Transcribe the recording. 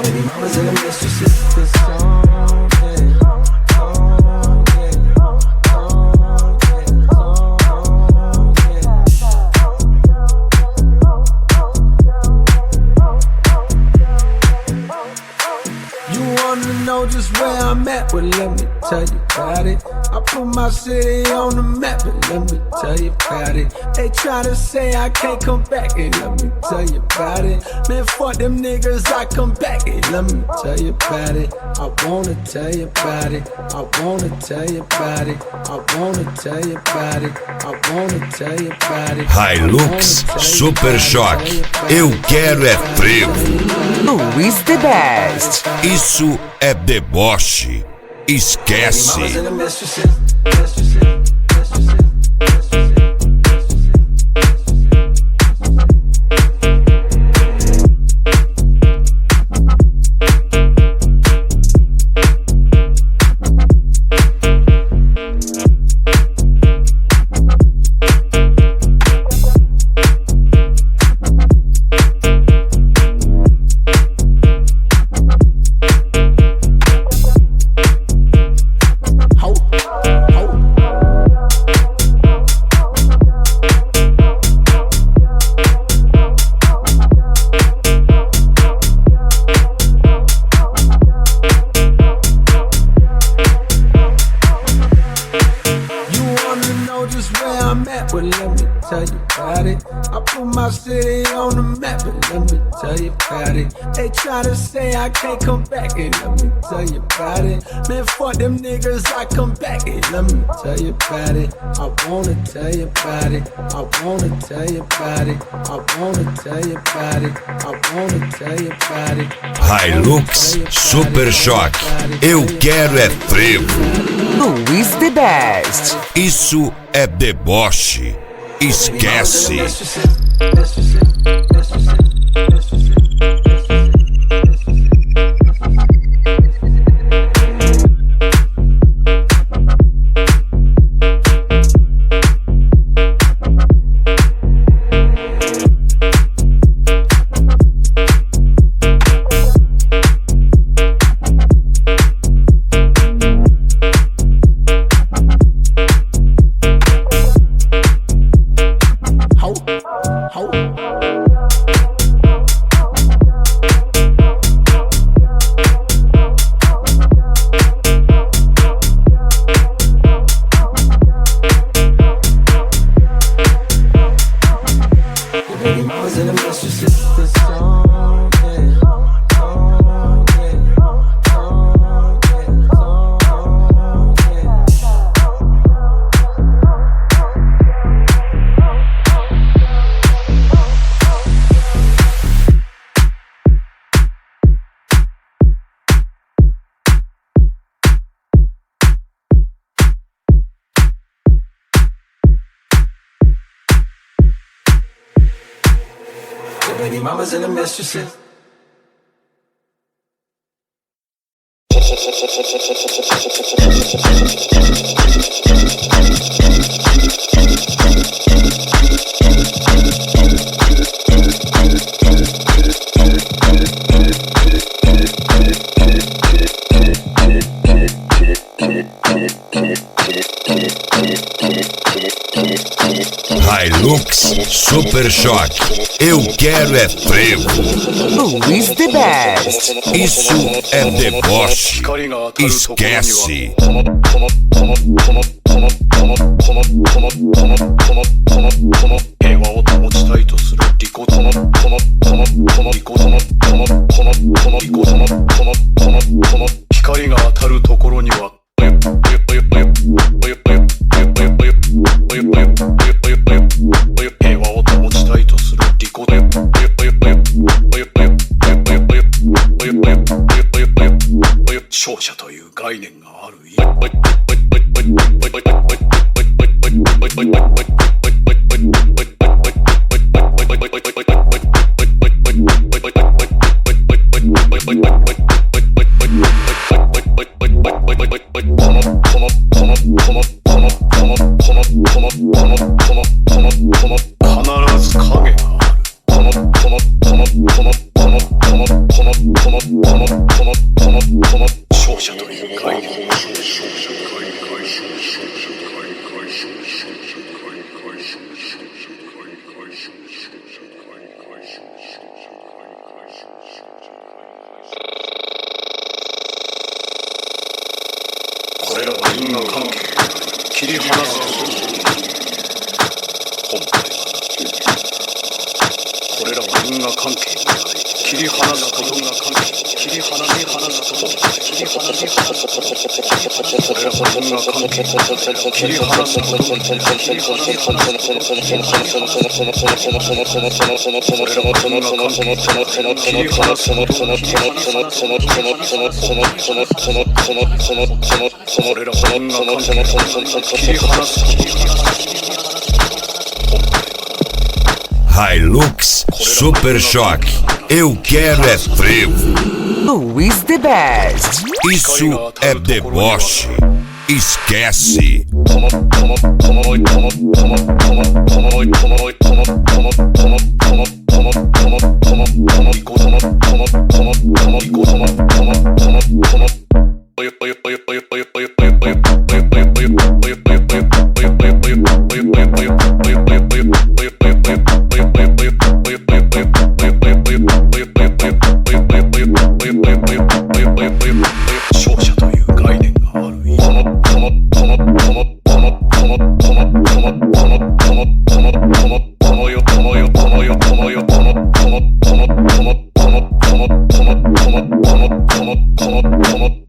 Baby mama's in the mistress of the song, know just where I'm at, but let me tell you about it. I put my city on the map, but let me tell you about it. They try to say I can't come back, and let me tell you about it. Man, fuck them niggas, I come back, and let me tell you about it. I wanna tell you about it. I wanna tell you about it. I wanna tell you about it. I wanna tell you about it. Hilux, Super Choque, eu quero é frevo. LUIZ the best. Isso é deboche. Esquece. But let me tell you about it. I put my city on the map, but let me tell you about it. They try to say I can't come back, and let me tell you about it. Man, fuck them niggas, I come back, and let me tell you about it. I wanna tell you about it. I wanna tell you about it. I wanna tell you about it. I wanna tell you about it. Hilux, Super Choque, eu quero é frevo. LUIZ the best. Isso é deboche. Esquece. Baby mamas and the mistresses. Hilux, Super Choque, eu quero é frevo. LUIZ the best. Isso é deboche. Esquece. Hilux Super Choque. Eu quero é frevo. LUIZ The Best. Isso é deboche. Esquece. Come on.